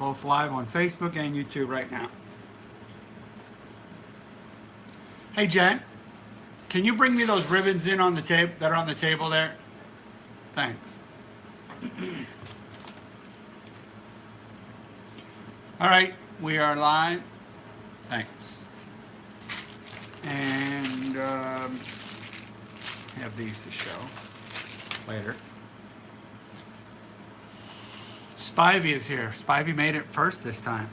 both live on Facebook and YouTube right now. Hey, Jen, can you bring me those ribbons in on the table that are on the table there? Thanks. All right, we are live. Thanks. And have these to show later. Spivey is here. Spivey made it first this time.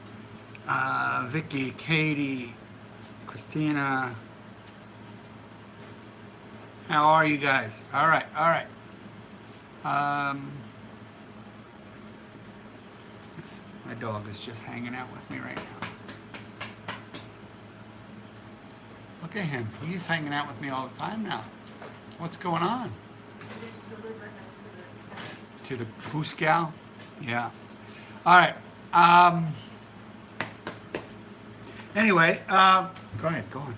Vicky, Katie, Christina. How are you guys? All right, all right. My dog is just hanging out with me right now. Look at him. He's hanging out with me all the time now. What's going on? To the Goose Gal? Yeah. All right. Anyway, go ahead. Go on.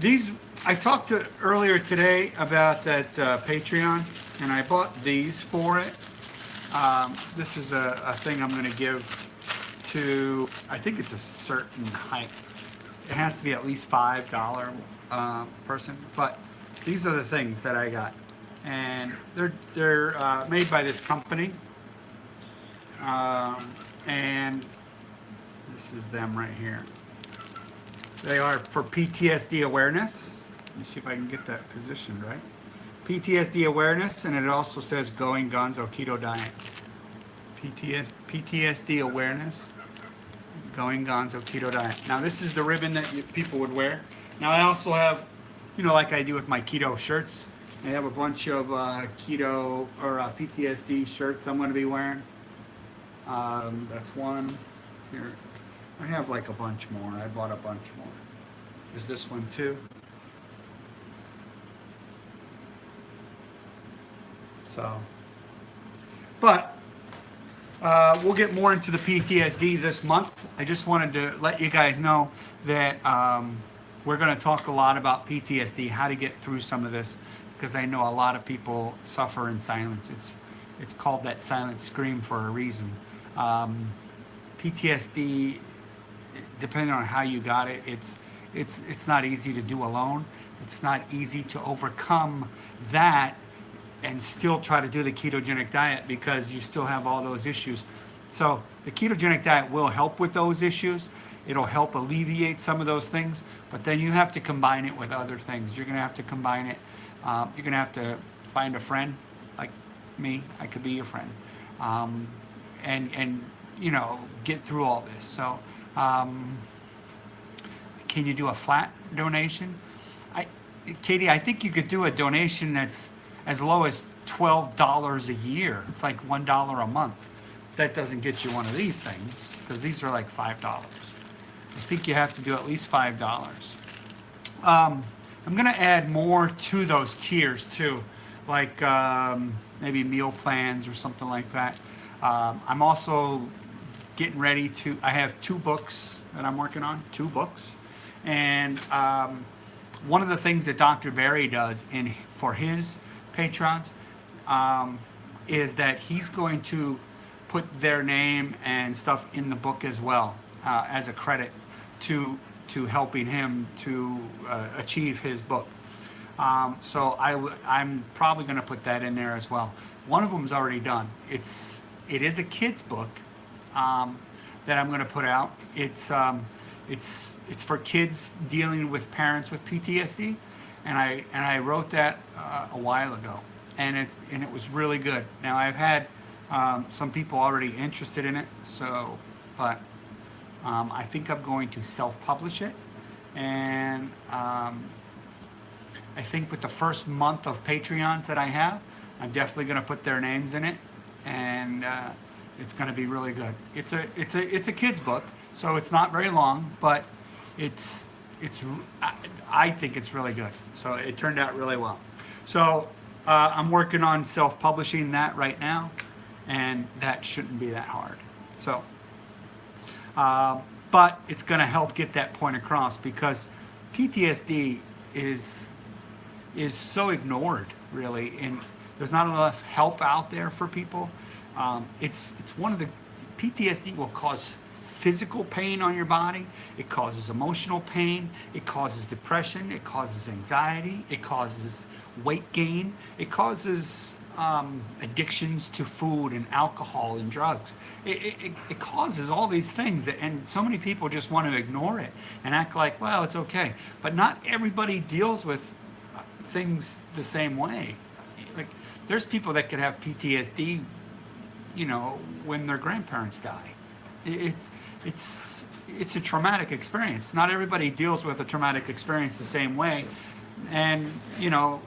These, I talked to earlier today about that Patreon, and I bought these for it. This is a thing I'm going to give to, I think it's a certain height. It has to be at least $5 person, but these are the things that I got. And they're made by this company. And this is them right here. They are for PTSD awareness. Let me see if I can get that positioned right. PTSD awareness, and it also says Going GONZO-KETO Diet. PTSD awareness, Going GONZO-KETO Diet. Now this is the ribbon that people would wear. Now I also have, you know, like I do with my keto shirts, I have a bunch of keto or PTSD shirts I'm going to be wearing. That's one. Here, I have like a bunch more. I bought a bunch more. There's this one too. So, but we'll get more into the PTSD this month. I just wanted to let you guys know that we're going to talk a lot about PTSD, how to get through some of this, because I know a lot of people suffer in silence. It's called that silent scream for a reason. PTSD, depending on how you got it, it's not easy to do alone. It's not easy to overcome that and still try to do the ketogenic diet because you still have all those issues. So the ketogenic diet will help with those issues. It'll help alleviate some of those things, but then you have to combine it with other things. You're gonna have to combine it. You're gonna have to find a friend like me. I could be your friend, and you know, get through all this. So can you do a flat donation? Katie, I think you could do a donation that's as low as $12 a year. It's like $1 a month. That doesn't get you one of these things, because these are like $5. I think you have to do at least $5. I'm gonna add more to those tiers too, like maybe meal plans or something like that. I'm also getting ready to, I have 2 books that I'm working on, 2 books. And one of the things that Dr. Barry does for his patrons is that he's going to put their name and stuff in the book as well, as a credit to helping him to achieve his book. So I'm probably going to put that in there as well. One of them's already done. It is a kid's book that I'm going to put out. It's for kids dealing with parents with PTSD, and I wrote that a while ago, and it was really good. Now I've had some people already interested in it, so but I think I'm going to self-publish it, and I think with the first month of Patreons that I have, I'm definitely going to put their names in it, and it's going to be really good. It's a kid's book, so it's not very long, but I think it's really good. So it turned out really well. So I'm working on self-publishing that right now, and that shouldn't be that hard. So, but it's going to help get that point across, because PTSD is so ignored, really, and there's not enough help out there for people. It's one of the PTSD will cause physical pain on your body. It causes emotional pain. It causes depression. It causes anxiety. It causes weight gain. It causes addictions to food and alcohol and drugs. It causes all these things that, and so many people just want to ignore it and act like, well, it's okay. But not everybody deals with things the same way. Like, there's people that could have PTSD, you know, when their grandparents die. It's a traumatic experience. Not everybody deals with a traumatic experience the same way, and you know,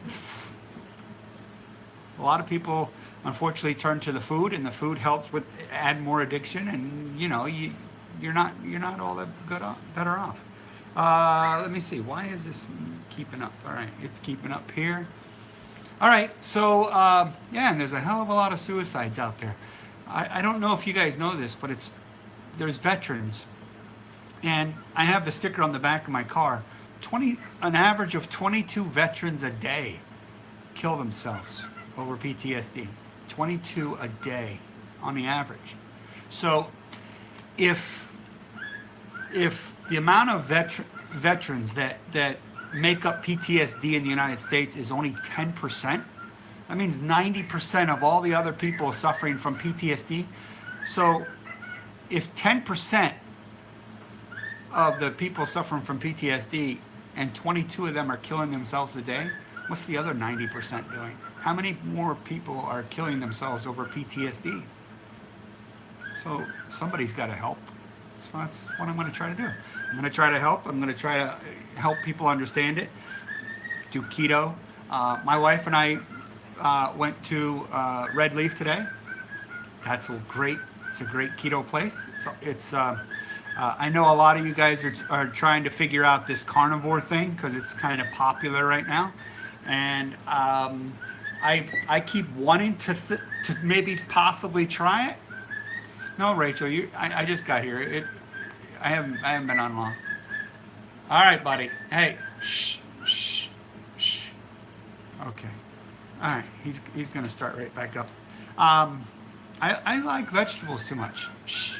a lot of people unfortunately turn to the food, and the food helps with add more addiction, and you know, you're not all that better off. Let me see. Why is this keeping up? All right, it's keeping up here. All right, so yeah, and there's a hell of a lot of suicides out there. I don't know if you guys know this, but there's veterans, and I have the sticker on the back of my car. An average of 22 veterans a day kill themselves over PTSD. 22 a day on the average. So if the amount of veterans that make up PTSD in the United States is only 10%, that means 90% of all the other people suffering from PTSD. So if 10% of the people suffering from PTSD and 22 of them are killing themselves a day, what's the other 90% doing? How many more people are killing themselves over PTSD? So somebody's got to help. So that's what I'm going to try to do. I'm going to try to help. I'm going to try to help people understand it. Do keto. My wife and I went to Red Leaf today. That's it's a great keto place. I know a lot of you guys are trying to figure out this carnivore thing because it's kind of popular right now, and I keep wanting to maybe possibly try it. No, Rachel, I just got here. I haven't been on long. All right, buddy. Hey, shh. Okay. All right, he's gonna start right back up. I like vegetables too much. Shh.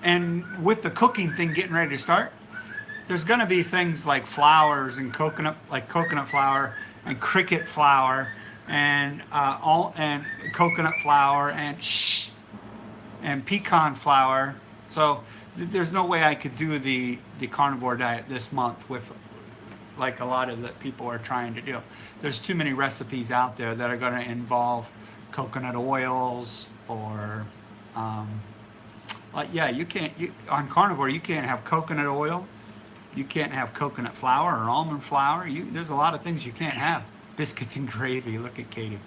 And with the cooking thing getting ready to start, there's gonna be things like flours and coconut flour and cricket flour and coconut flour and pecan flour. So there's no way I could do the carnivore diet this month with like a lot of the people are trying to do. There's too many recipes out there that are going to involve coconut oils or you can't on carnivore you can't have coconut oil, you can't have coconut flour or almond flour. There's a lot of things you can't have. Biscuits and gravy. Look at Katie,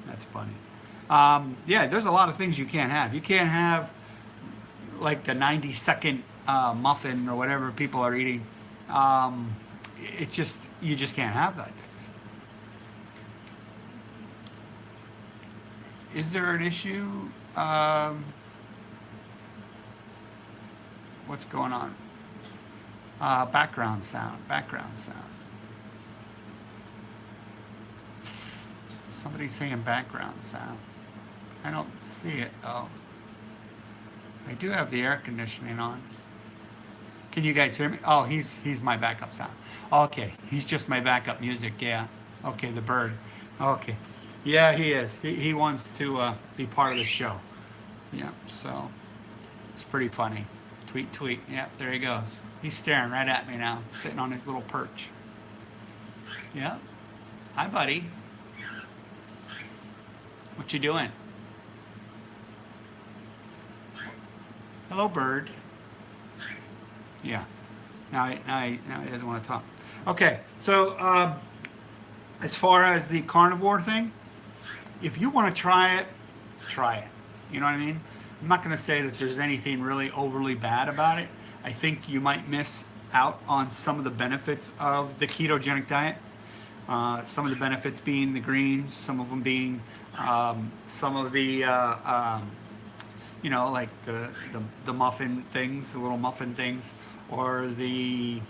that's funny. There's a lot of things you can't have. You can't have like the 90-second muffin or whatever people are eating. You just can't have that. Is there an issue? What's going on? Background sound. Somebody's saying background sound. I don't see it though. I do have the air conditioning on. Can you guys hear me? Oh, he's my backup sound. Okay, he's just my backup music, yeah. Okay, the bird. Okay. Yeah, he is. He wants to be part of the show. Yeah, so it's pretty funny. Tweet. Yeah, there he goes. He's staring right at me now, sitting on his little perch. Yeah. Hi, buddy. What you doing? Hello, bird. Yeah. Now he doesn't want to talk. Okay, so as far as the carnivore thing, if you want to try it, try it. You know what I mean? I'm not going to say that there's anything really overly bad about it. I think you might miss out on some of the benefits of the ketogenic diet. Some of the benefits being the greens, some of them being some of the like the muffin things, the little muffin things, or the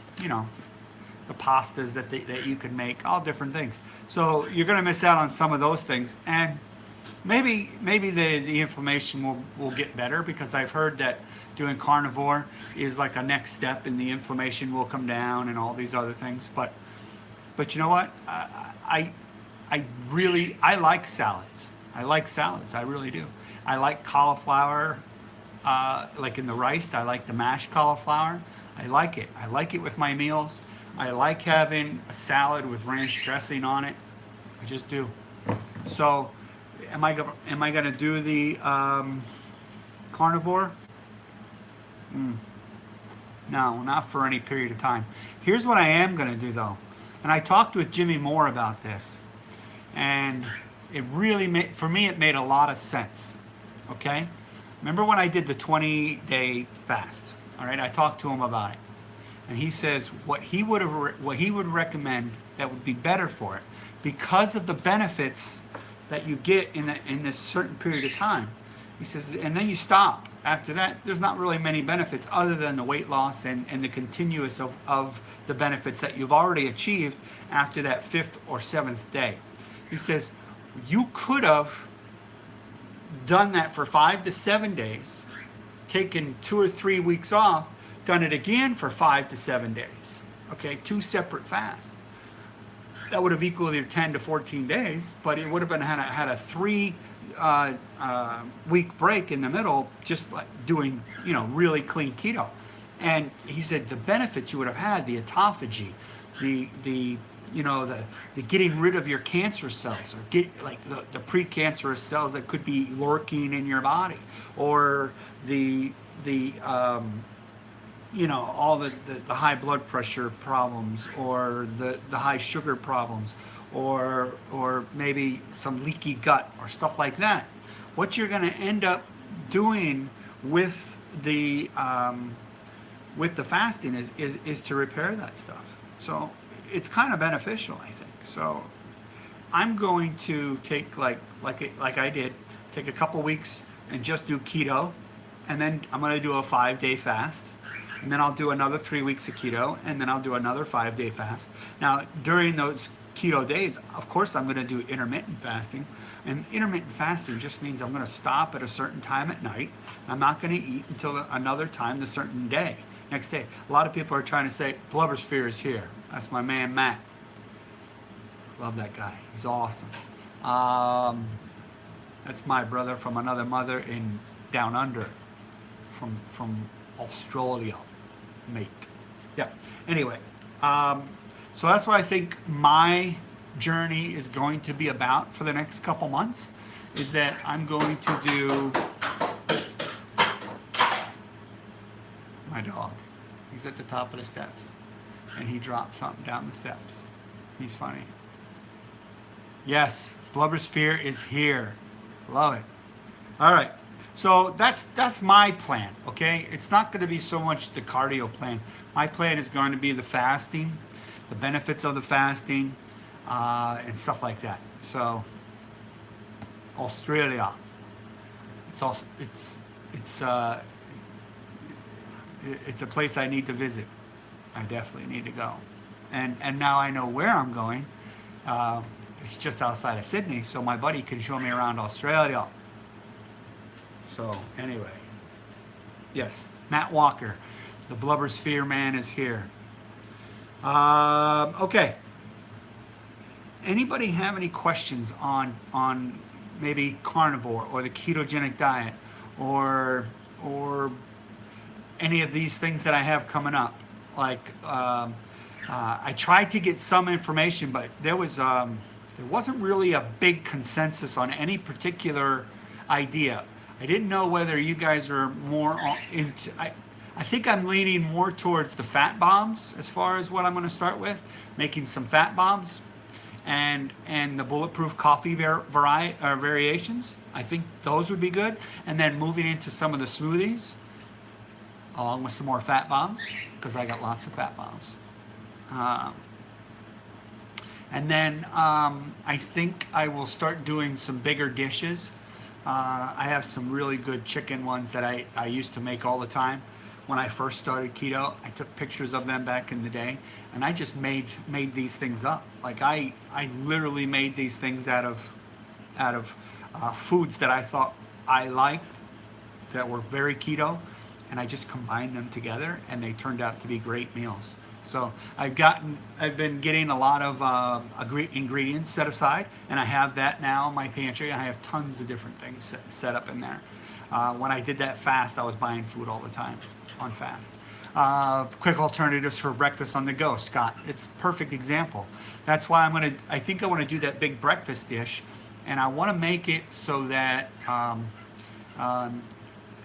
the pastas that you can make, all different things. So you're going to miss out on some of those things. And maybe the inflammation will get better, because I've heard that doing carnivore is like a next step, and the inflammation will come down and all these other things. But you know what? I like salads. I like salads. I really do. I like cauliflower, like in the rice. I like the mashed cauliflower. I like it. I like it with my meals. I like having a salad with ranch dressing on it. I just do. So, am I going to do the carnivore? No, not for any period of time. Here's what I am going to do though, and I talked with Jimmy Moore about this, and it really made, for me, it made a lot of sense. Okay, remember when I did the 20-day fast? All right, I talked to him about it, and he says what he would recommend that would be better for it, because of the benefits that you get in this certain period of time. He says, and then you stop. After that, there's not really many benefits other than the weight loss and the continuous of the benefits that you've already achieved after that 5th or 7th day. He says, you could have done that for 5 to 7 days, taken 2 or 3 weeks off, done it again for 5 to 7 days. Okay, 2 separate fasts. That would have equaled your 10 to 14 days, but it would have been had a 3 week break in the middle, just like doing, really clean keto. And he said the benefits you would have had, the autophagy, the getting rid of your cancer cells, or get like the precancerous cells that could be lurking in your body, or all the high blood pressure problems, or the high sugar problems, or maybe some leaky gut or stuff like that. What you're going to end up doing with the fasting is to repair that stuff. So it's kind of beneficial, I think. So I'm going to take like I did, take a couple weeks and just do keto, and then I'm going to do a 5-day fast. And then I'll do another 3 weeks of keto, and then I'll do another 5-day fast. Now, during those keto days, of course, I'm going to do intermittent fasting. And intermittent fasting just means I'm going to stop at a certain time at night. I'm not going to eat until another time, the certain day, next day. A lot of people are trying to say, Blubber Sphere is here. That's my man, Matt. Love that guy. He's awesome. That's my brother from another mother in down under, from Australia, mate. Yeah. Anyway, so that's what I think my journey is going to be about for the next couple months, is that I'm going to do my dog. He's at the top of the steps, and he dropped something down the steps. He's funny. Yes, Blubber Sphere is here. Love it. All right. So that's my plan, okay? It's not going to be so much the cardio plan. My plan is going to be the fasting, the benefits of the fasting, and stuff like that. So Australia, it's a place I need to visit. I definitely need to go, and now I know where I'm going. It's just outside of Sydney, so my buddy can show me around Australia. So anyway, yes, Matt Walker, the Blubber Sphere man, is here. Okay. Anybody have any questions on maybe carnivore or the ketogenic diet, or any of these things that I have coming up? Like I tried to get some information, but there wasn't really a big consensus on any particular idea. I didn't know whether you guys are more into, I think I'm leaning more towards the fat bombs as far as what I'm going to start with, making some fat bombs and the bulletproof coffee variations. I think those would be good. And then moving into some of the smoothies along with some more fat bombs, because I got lots of fat bombs. And then I think I will start doing some bigger dishes. I have some really good chicken ones that I used to make all the time when I first started keto. I took pictures of them back in the day, and I just made these things up. Like I literally made these things out of foods that I thought I liked that were very keto, and I just combined them together, and they turned out to be great meals. So I've been getting a lot of ingredients set aside, and I have that now in my pantry. I have tons of different things set up in there. When I did that fast, I was buying food all the time on fast. Quick alternatives for breakfast on the go, Scott. It's a perfect example. That's why I think I want to do that big breakfast dish, and I want to make it so that I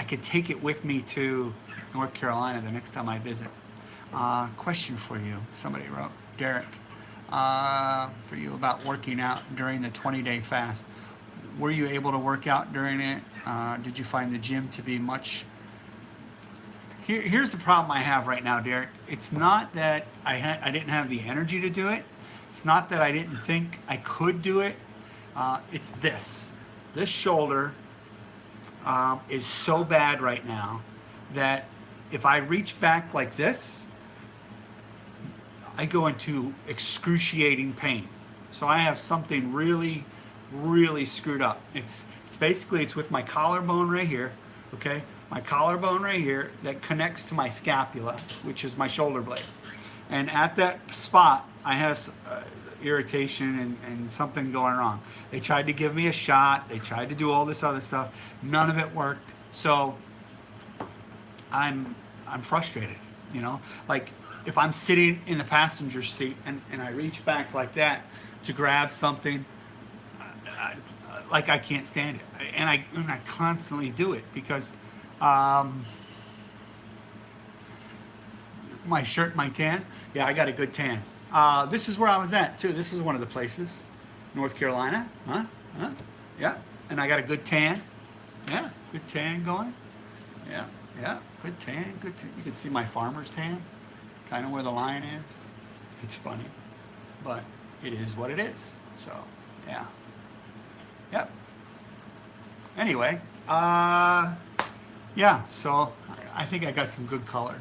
could take it with me to North Carolina the next time I visit. Question for you. Somebody wrote, Derek, for you about working out during the 20-day fast. Were you able to work out during it? Did you find the gym to be much? Here's the problem I have right now, Derek. It's not that I didn't have the energy to do it. It's not that I didn't think I could do it. It's this. This shoulder is so bad right now that if I reach back like this, I go into excruciating pain. So I have something really, really screwed up. It's basically, it's with my collarbone right here, okay? My collarbone right here that connects to my scapula, which is my shoulder blade. And at that spot, I have irritation and something going wrong. They tried to give me a shot. They tried to do all this other stuff. None of it worked. So I'm frustrated, you know? Like, if I'm sitting in the passenger seat and I reach back like that to grab something, I can't stand it. And I constantly do it because my shirt, my tan, yeah, I got a good tan. This is where I was at too. This is one of the places, North Carolina, huh? Yeah, and I got a good tan. Yeah, good tan going. Yeah, good tan, good tan. You can see my farmer's tan, kind of where the line is. It's funny, but it is what it is. So, yeah. Yep. Anyway, yeah, so I think I got some good color.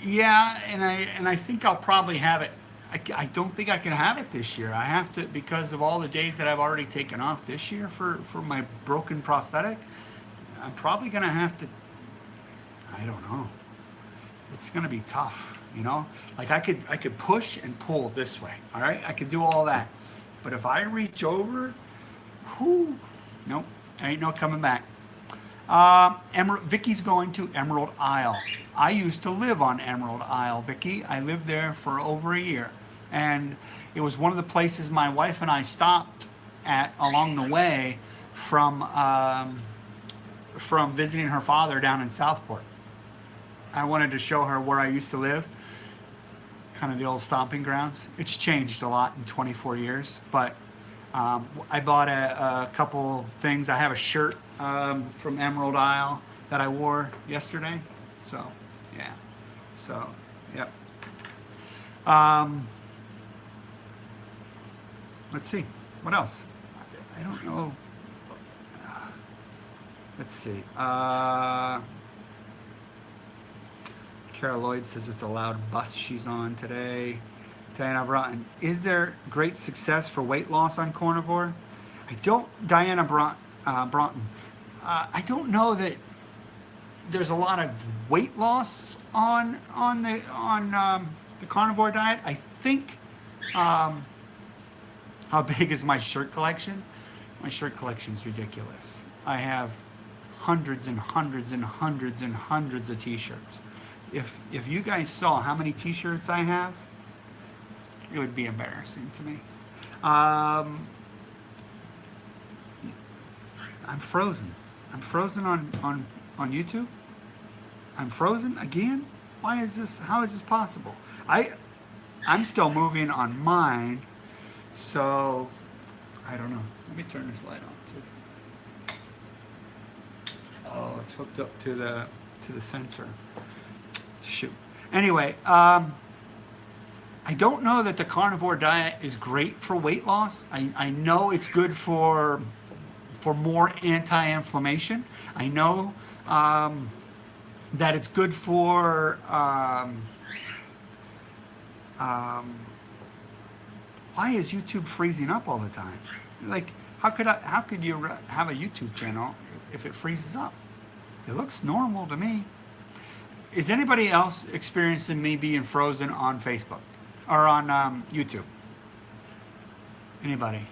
Yeah, and I think I'll probably have it. I don't think I can have it this year. I have to, because of all the days that I've already taken off this year for my broken prosthetic. I'm probably gonna have to, I don't know. It's gonna be tough, you know? Like I could push and pull this way, all right? I could do all that. But if I reach over, whoo, nope, ain't no coming back. Vicky's going to Emerald Isle. I used to live on Emerald Isle, Vicky. I lived there for over a year. And it was one of the places my wife and I stopped at along the way from visiting her father down in Southport. I wanted to show her where I used to live, kind of the old stomping grounds. It's changed a lot in 24 years, but I bought a couple things. I have a shirt from Emerald Isle that I wore yesterday. So, yeah. So, yep. Let's see. What else? I don't know. Let's see. Carol Lloyd says it's a loud bus she's on today. Diana Broughton, is there great success for weight loss on carnivore? Diana Broughton, I don't know that there's a lot of weight loss on the carnivore diet. I think, how big is my shirt collection? My shirt collection is ridiculous. I have hundreds and hundreds and hundreds and hundreds of t-shirts. If you guys saw how many t-shirts I have, it would be embarrassing to me. I'm frozen. I'm frozen on YouTube. I'm frozen again? Why is this? How is this possible? I'm still moving on mine, so I don't know. Let me turn this light on too. Oh, it's hooked up to the sensor. Shoot. Anyway, I don't know that the carnivore diet is great for weight loss. I know it's good for more anti-inflammation. I know that it's good for heart why is YouTube freezing up all the time? Like, how could you have a YouTube channel if it freezes up? It looks normal to me. Is anybody else experiencing me being frozen on Facebook or on YouTube? Anybody?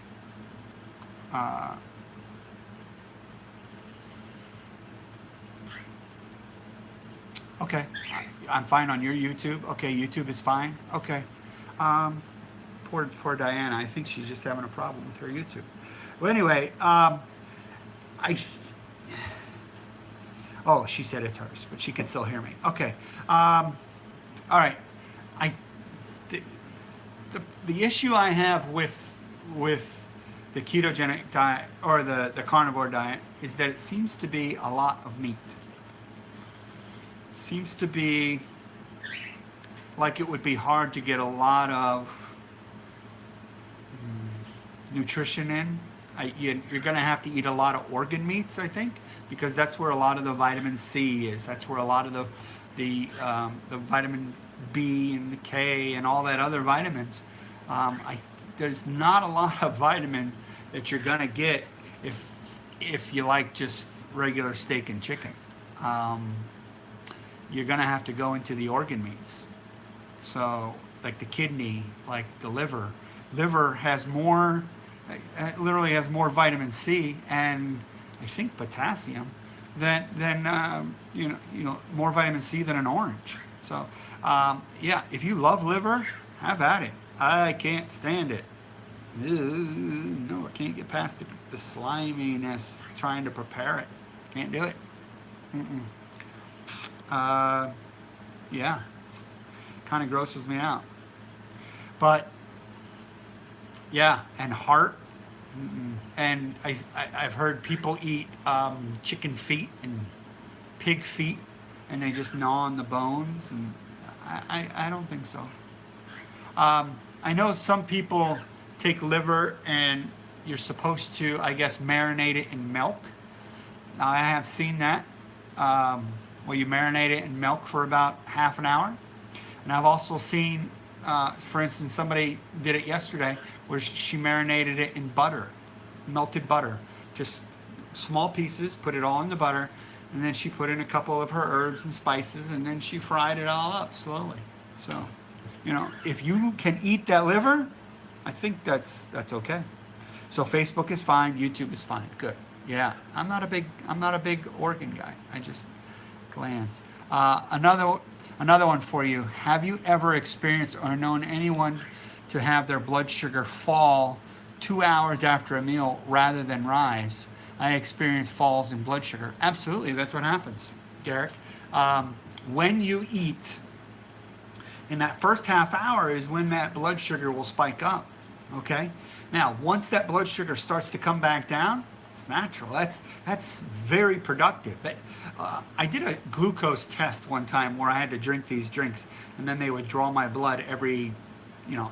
Okay, I'm fine on your YouTube. Okay, YouTube is fine. Okay. Poor Diana. I think she's just having a problem with her YouTube. Well, anyway, oh, she said it's hers, but she can still hear me. Okay. All right. The issue I have with the ketogenic diet or the carnivore diet is that it seems to be a lot of meat. It seems to be like it would be hard to get a lot of nutrition in. You're going to have to eat a lot of organ meats, I think, because that's where a lot of the vitamin C is. That's where a lot of the vitamin B and the K and all that other vitamins. There's not a lot of vitamin that you're going to get if you like just regular steak and chicken. You're going to have to go into the organ meats. So, like the kidney, like the liver. Liver has more, it literally has more vitamin C and I think potassium than more vitamin C than an orange. So, yeah, if you love liver, have at it. I can't stand it. No, I can't get past the sliminess trying to prepare it. Can't do it. Yeah, kind of grosses me out. But yeah, and heart. And I've heard people eat chicken feet and pig feet, and they just gnaw on the bones, and I don't think so. I know some people take liver and you're supposed to, I guess, marinate it in milk. Now, I have seen that. Well, you marinate it in milk for about half an hour. And I've also seen, for instance, somebody did it yesterday where she marinated it in butter, melted butter. Just small pieces, put it all in the butter, and then she put in a couple of her herbs and spices, and then she fried it all up slowly. So, if you can eat that liver, I think that's okay. So Facebook is fine, YouTube is fine. Good. Yeah, I'm not a big organ guy. I just glands. Another one for you. Have you ever experienced or known anyone to have their blood sugar fall 2 hours after a meal rather than rise? I experience falls in blood sugar. Absolutely, that's what happens, Derek. When you eat, in that first half hour is when that blood sugar will spike up, okay? Now, once that blood sugar starts to come back down, it's natural. That's very productive. I did a glucose test one time where I had to drink these drinks, and then they would draw my blood every,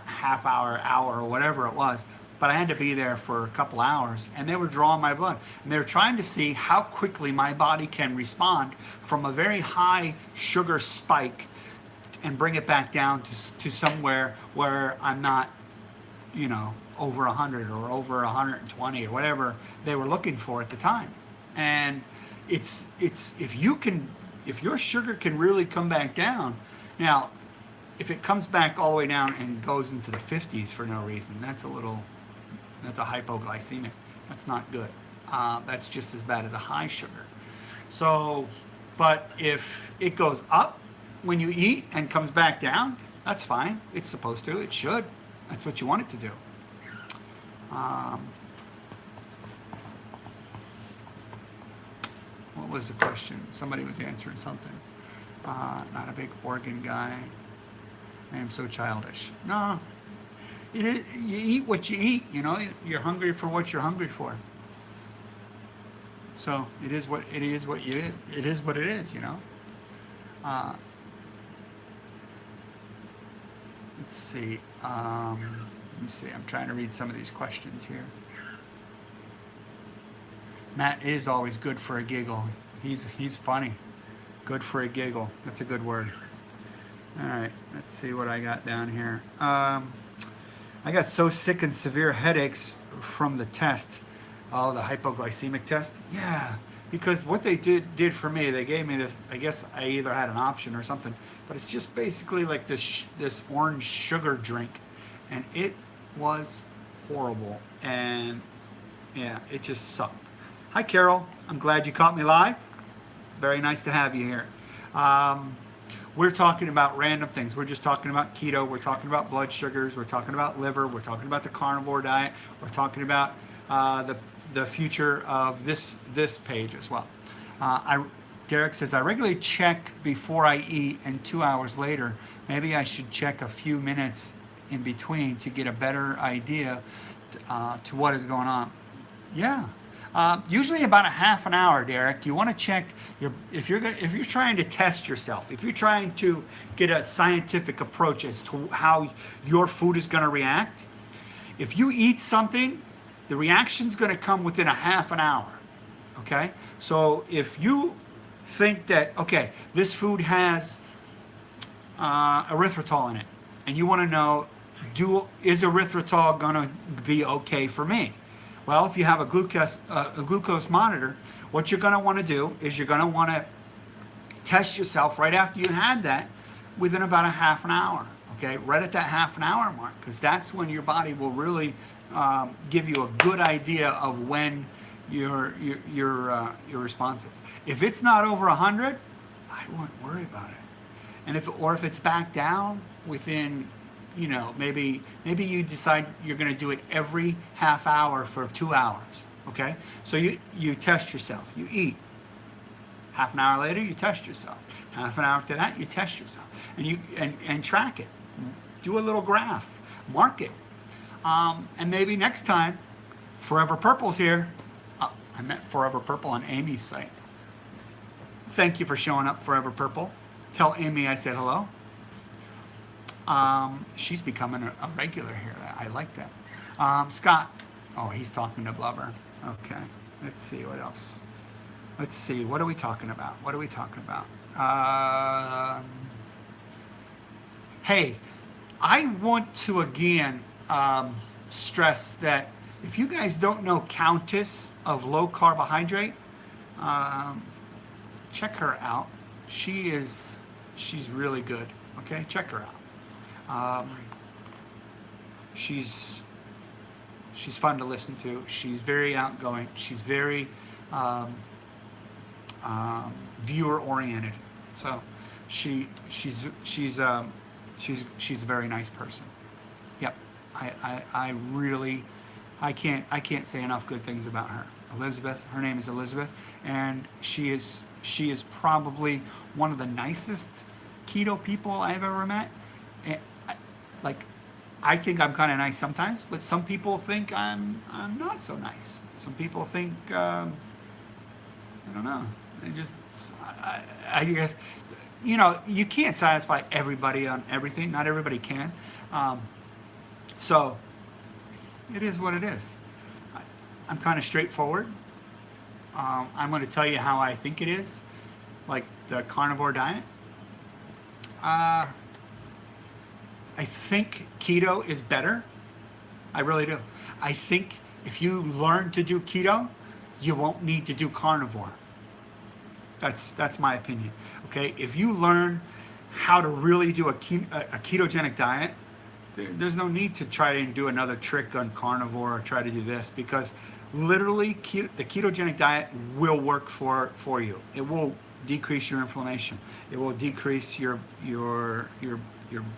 half hour, or whatever it was. But I had to be there for a couple hours, and they were drawing my blood. And they were trying to see how quickly my body can respond from a very high sugar spike and bring it back down to somewhere where I'm not, over 100 or over 120 or whatever they were looking for at the time. And it's if your sugar can really come back down. Now, if it comes back all the way down and goes into the 50s for no reason, that's a hypoglycemic. That's not good. That's just as bad as a high sugar. So, but if it goes up when you eat and comes back down, that's fine. It's supposed to. It should. That's what you want it to do. What was the question? Somebody was answering something. Not a big organ guy. I am so childish. No. It is, you eat what you eat, You're hungry for what you're hungry for. So it is what it is. It is what it is, Let's see. Let me see. I'm trying to read some of these questions here. Matt is always good for a giggle. He's funny. Good for a giggle. That's a good word. All right. Let's see what I got down here. I got so sick and severe headaches from the test. Oh, the hypoglycemic test? Yeah, because what they did for me, they gave me this. I guess I either had an option or something, but it's just basically like this orange sugar drink, and it was horrible. And yeah, it just sucked. Hi, Carol. I'm glad you caught me live. Very nice to have you here. We're talking about random things. We're just talking about keto. We're talking about blood sugars. We're talking about liver. We're talking about the carnivore diet. We're talking about the future of this page as well. Derek says, I regularly check before I eat and 2 hours later. Maybe I should check a few minutes in between to get a better idea to what is going on. Yeah. Usually about a half an hour, Derek. You want to check if you're trying to test yourself, if you're trying to get a scientific approach as to how your food is going to react. If you eat something, the reaction's going to come within a half an hour. Okay? So if you think that, okay, this food has erythritol in it, and you want to know, is erythritol going to be okay for me? Well, if you have a glucose monitor, what you're going to want to do is you're going to want to test yourself right after you had that within about a half an hour. Okay, right at that half an hour mark, because that's when your body will really give you a good idea of when your response is. If it's not over 100, I wouldn't worry about it. And if it's back down within, maybe you decide you're going to do it every half hour for 2 hours. Okay, so you test yourself. You eat. Half an hour later, you test yourself. Half an hour after that, you test yourself, and you track it. Do a little graph, mark it, and maybe next time, Forever Purple's here. I met Forever Purple on Amy's site. Thank you for showing up, Forever Purple. Tell Amy I said hello. She's becoming a regular here. I like that. Scott. Oh, he's talking to Blubber. Okay. Let's see what else. Let's see. What are we talking about? Hey, I want to again stress that if you guys don't know Countess of Low Carbohydrate, check her out. She's really good. Okay, check her out. She's fun to listen to. She's very outgoing. She's very viewer oriented. So she's a very nice person. Yep. I can't say enough good things about her. Elizabeth, her name is Elizabeth, and she is probably one of the nicest keto people I've ever met. And I think I'm kind of nice sometimes, but some people think I'm not so nice. Some people think I don't know. They just I guess you can't satisfy everybody on everything. Not everybody can. So it is what it is. I'm kind of straightforward. I'm going to tell you how I think it is, like the carnivore diet. I think keto is better. I really do. I think if you learn to do keto, you won't need to do carnivore. That's my opinion. Okay, if you learn how to really do a ketogenic diet, there's no need to try to do another trick on carnivore or try to do this, because literally the ketogenic diet will work for you. It will decrease your inflammation. It will decrease your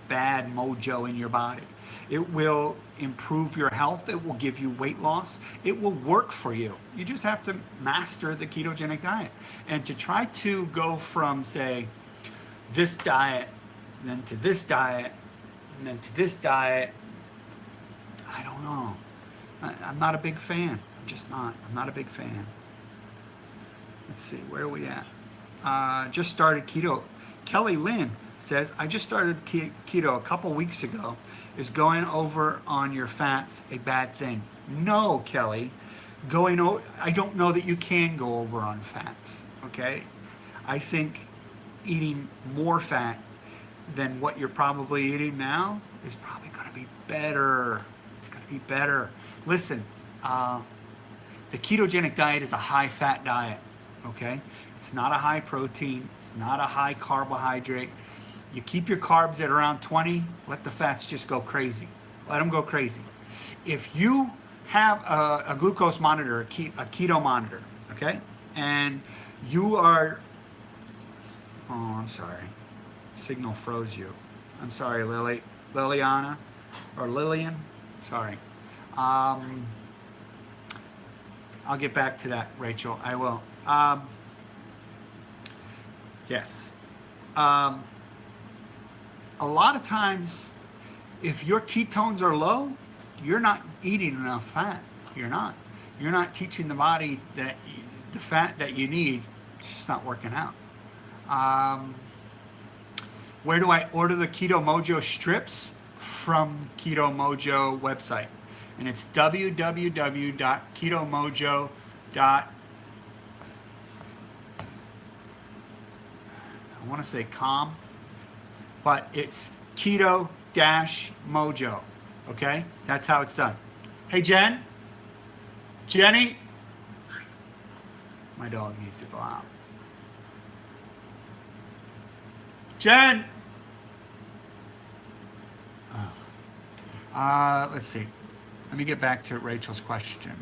bad mojo in your body. It will improve your health. It will give you weight loss. It will work for you. You just have to master the ketogenic diet. And to try to go from, say, this diet, then to this diet, and then to this diet, I don't know. I'm not a big fan. I'm just not. I'm not a big fan. Let's see, where are we at? Just started keto. Kelly Lynn says, I just started keto a couple weeks ago. Is going over on your fats a bad thing? No, Kelly. I don't know that you can go over on fats, okay? I think eating more fat than what you're probably eating now is probably going to be better Eat better. Listen, the ketogenic diet is a high fat diet, okay? It's not a high protein, it's not a high carbohydrate. You keep your carbs at around 20, let the fats just go crazy. Let them go crazy. If you have a glucose monitor, a keto monitor, okay? And you are, oh, I'm sorry. Signal froze you. I'm sorry, Liliana, or Lillian, sorry. I'll get back to that, Rachel, I will. Yes. A lot of times, if your ketones are low, you're not eating enough fat. You're not. You're not teaching the body that the fat that you need, it's just not working out. Where do I order the Keto Mojo strips? From Keto Mojo website. And it's www.ketomojo. I want to say com, but it's Keto-Mojo. Okay? That's how it's done. Hey, Jenny? My dog needs to go out. Jen! Let's see. Let me get back to Rachel's question.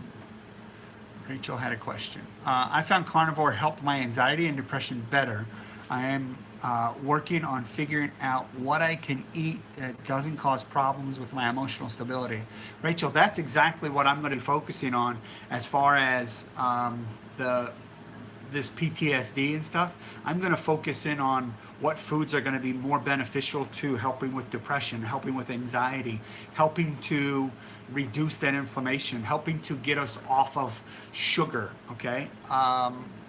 Rachel had a question. I found carnivore helped my anxiety and depression better. I am working on figuring out what I can eat that doesn't cause problems with my emotional stability. Rachel, that's exactly what I'm going to be focusing on as far as this PTSD and stuff. I'm going to focus in on what foods are going to be more beneficial to helping with depression, helping with anxiety, helping to reduce that inflammation, helping to get us off of sugar, okay?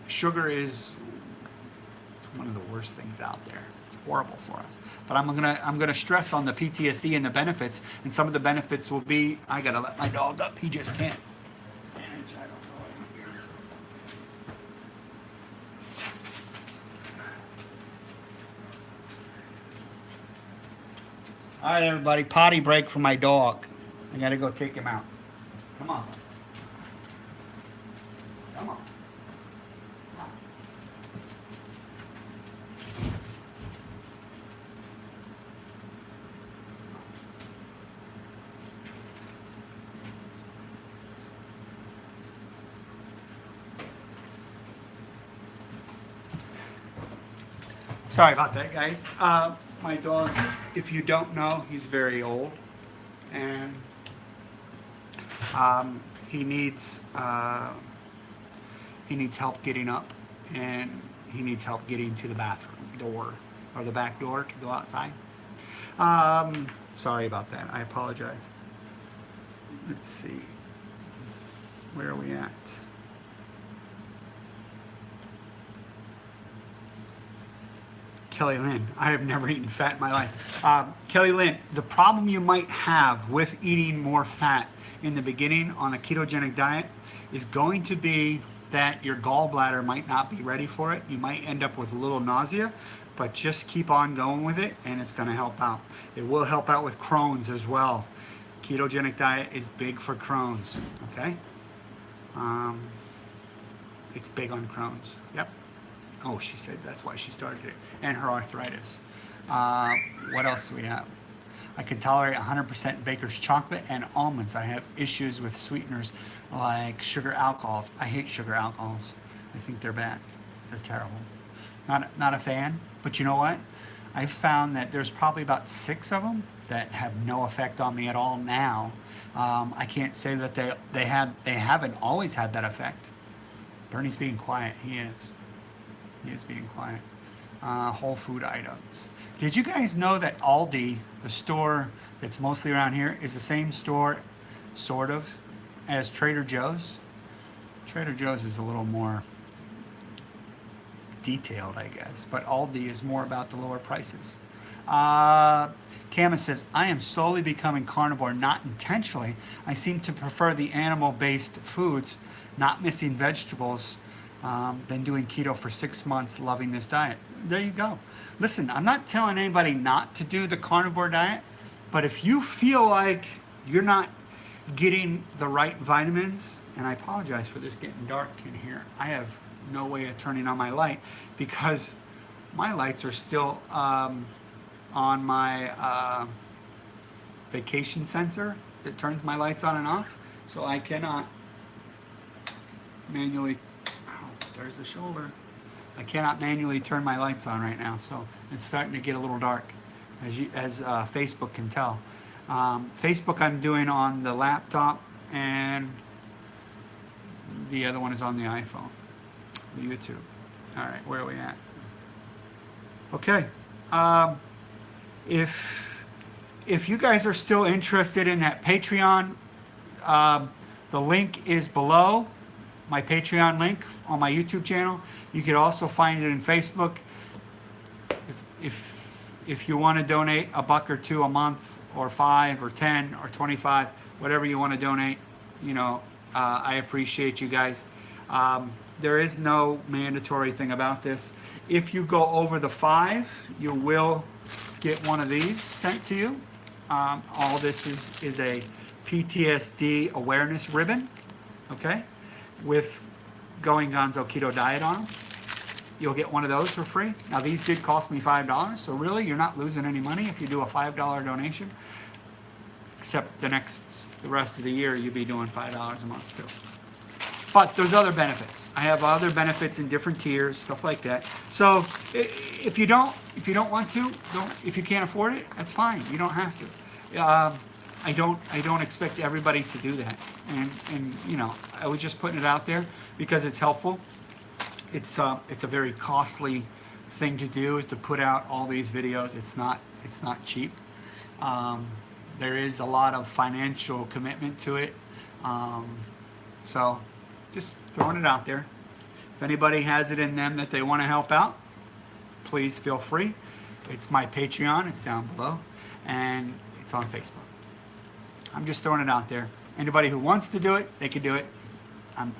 Sugar is one of the worst things out there. It's horrible for us. But I'm gonna stress on the PTSD and the benefits, and some of the benefits will be, I gotta let my dog up, he just can't. All right, everybody, potty break for my dog. I gotta go take him out. Come on. Come on. Sorry about that, guys. My dog, if you don't know, he's very old, and he needs help getting up, and he needs help getting to the bathroom door or the back door to go outside. Sorry about that. I apologize. Let's see. Where are we at? Kelly Lynn, I have never eaten fat in my life. Kelly Lynn, the problem you might have with eating more fat in the beginning on a ketogenic diet is going to be that your gallbladder might not be ready for it. You might end up with a little nausea, but just keep on going with it and it's going to help out. It will help out with Crohn's as well. Ketogenic diet is big for Crohn's, okay? It's big on Crohn's, yep. Oh, she said that's why she started it. And her arthritis. What else do we have? I can tolerate 100% baker's chocolate and almonds. I have issues with sweeteners like sugar alcohols. I hate sugar alcohols. I think they're bad. They're terrible. Not a fan, but you know what? I've found that there's probably about 6 of them that have no effect on me at all now. I can't say that they haven't always had that effect. Bernie's being quiet. He is. He is being quiet. Whole food items. Did you guys know that Aldi, the store that's mostly around here, is the same store, sort of, as Trader Joe's? Trader Joe's is a little more detailed, I guess, but Aldi is more about the lower prices. Kama says, I am slowly becoming carnivore, not intentionally. I seem to prefer the animal-based foods, not missing vegetables. Been doing keto for 6 months, loving this diet. There you go. Listen, I'm not telling anybody not to do the carnivore diet, but if you feel like you're not getting the right vitamins, and I apologize for this getting dark in here. I have no way of turning on my light because my lights are still on my vacation sensor that turns my lights on and off, so I cannot manually, oh, there's the shoulder. I cannot manually turn my lights on right now, so it's starting to get a little dark, as Facebook can tell. Facebook I'm doing on the laptop, and the other one is on the iPhone, YouTube. All right, where are we at? Okay. If you guys are still interested in that Patreon, the link is below, my Patreon link on my YouTube channel. You could also find it in Facebook. If you want to donate $1 or $2 a month, or 5 or 10 or 25, whatever you want to donate, you know, I appreciate you guys. There is no mandatory thing about this. If you go over the 5, you will get one of these sent to you. All this is a PTSD awareness ribbon, okay, with Going Gonzo Keto Diet on them. You'll get one of those for free. Now these did cost me $5, so really you're not losing any money if you do a $5 donation, except the rest of the year you'll be doing $5 a month too. But there's other benefits. I have other benefits in different tiers, stuff like that. So if you don't want to, if you can't afford it, that's fine. You don't have to. I don't expect everybody to do that. And you know, I was just putting it out there because it's helpful. It's a very costly thing to do, is to put out all these videos. It's not cheap. There is a lot of financial commitment to it. So just throwing it out there. If anybody has it in them that they want to help out, please feel free. It's my Patreon. It's down below, and it's on Facebook. I'm just throwing it out there. Anybody who wants to do it, they can do it.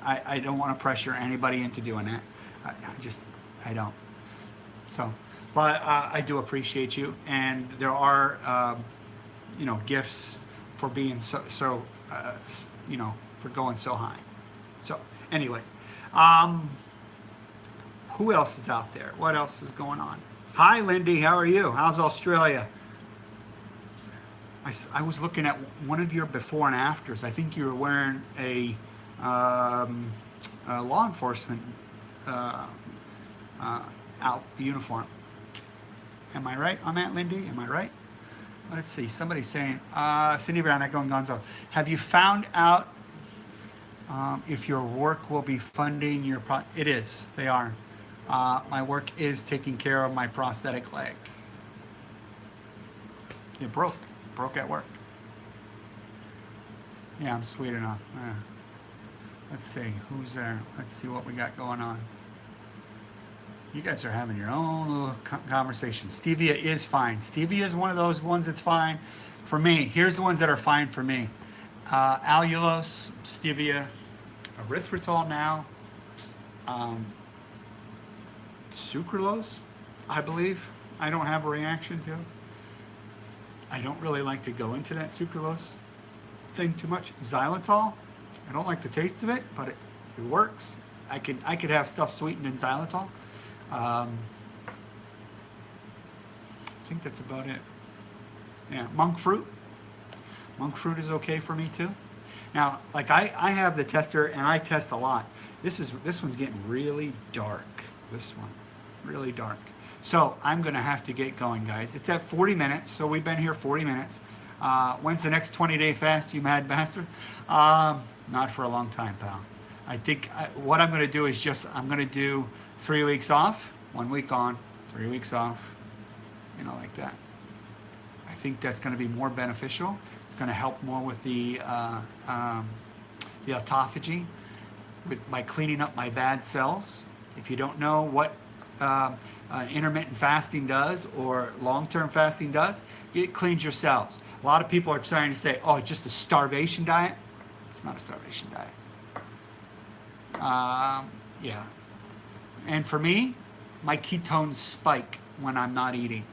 I don't want to pressure anybody into doing that. I don't. So, but I do appreciate you, and there are, you know, gifts for being so you know, for going so high. So anyway, who else is out there? What else is going on? Hi, Lindy. How are you? How's Australia? I was looking at one of your before and afters. I think you were wearing a law enforcement out uniform. Am I right on that, Lindy? Am I right? Let's see. Somebody's saying, Cindy Brown at Going Gonzo, have you found out if your work will be funding your It is. They are. My work is taking care of my prosthetic leg. It broke at work. Yeah, I'm sweet enough. Yeah. Let's see, who's there? Let's see what we got going on. You guys are having your own little conversation. Stevia is fine. Stevia is one of those ones that's fine for me. Here's the ones that are fine for me. Allulose, stevia, erythritol now, sucralose, I believe. I don't have a reaction to. I don't really like to go into that sucralose thing too much. Xylitol, I don't like the taste of it, but it works. I could have stuff sweetened in xylitol. I think that's about it. Yeah, monk fruit. Monk fruit is okay for me too. Now, like I have the tester, and I test a lot. This one's getting really dark. This one, really dark. So I'm gonna have to get going, guys. It's at 40 minutes, so we've been here 40 minutes. When's the next 20-day fast, you mad bastard? Not for a long time, pal. I think what I'm gonna do is I'm gonna do 3 weeks off, 1 week on, 3 weeks off, you know, like that. I think that's gonna be more beneficial. It's gonna help more with the autophagy, by cleaning up my bad cells. If you don't know what intermittent fasting does or long-term fasting does, it cleans your cells. A lot of people are trying to say, oh, it's just a starvation diet. It's not a starvation diet. Yeah. And for me, my ketones spike when I'm not eating.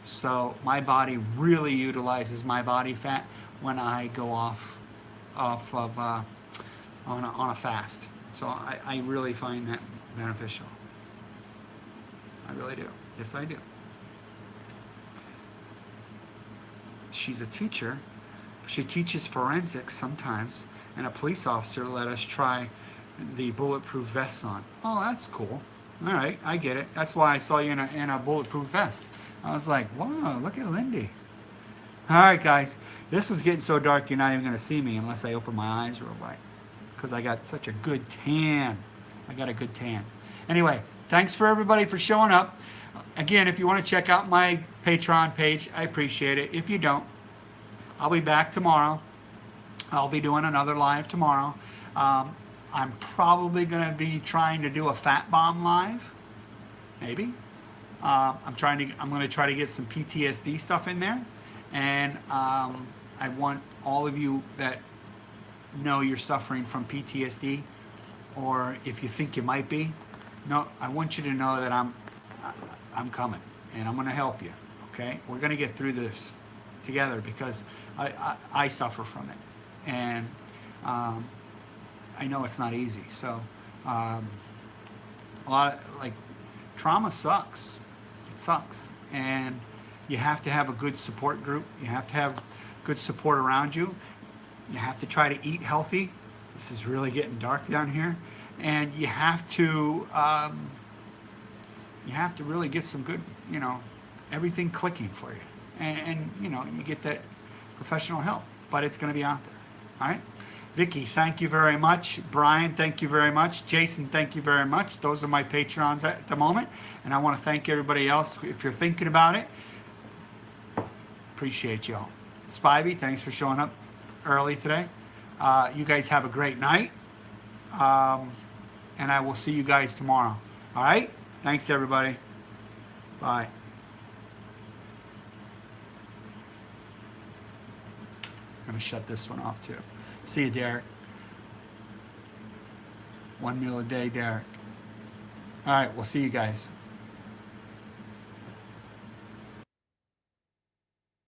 So my body really utilizes my body fat when I go off off of on a fast. So I really find that beneficial. I really do. Yes, I do. She's a teacher. She teaches forensics sometimes, and a police officer let us try the bulletproof vests on. Oh, that's cool. All right, I get it. That's why I saw you in a bulletproof vest. I was like, wow, look at Lindy. All right, guys. This one's getting so dark you're not even going to see me unless I open my eyes real bright, because I got such a good tan. I got a good tan. Anyway, thanks for everybody for showing up. Again, if you want to check out my Patreon page, I appreciate it. If you don't, I'll be back tomorrow. I'll be doing another live tomorrow. I'm probably going to be trying to do a fat bomb live, maybe. I'm going to try to get some PTSD stuff in there, and I want all of you that know you're suffering from PTSD, or if you think you might be, no, I want you to know that I'm coming, and I'm going to help you. Okay, we're going to get through this together, because I suffer from it, and I know it's not easy. So a lot of, like, trauma sucks. It sucks, and you have to have a good support group. You have to have good support around you. You have to try to eat healthy. This is really getting dark down here, and you have to really get some good, everything clicking for you, and you get that professional help, but it's going to be out there. All right, Vicky, thank you very much. Brian, thank you very much. Jason, thank you very much. Those are my Patrons at the moment, and I want to thank everybody else if you're thinking about it. Appreciate y'all. Spivey, thanks for showing up early today. You guys have a great night, and I will see you guys tomorrow. All right, thanks everybody. Bye. I'm going to shut this one off too. See you, Derek. 1 meal a day, Derek. All right, we'll see you guys.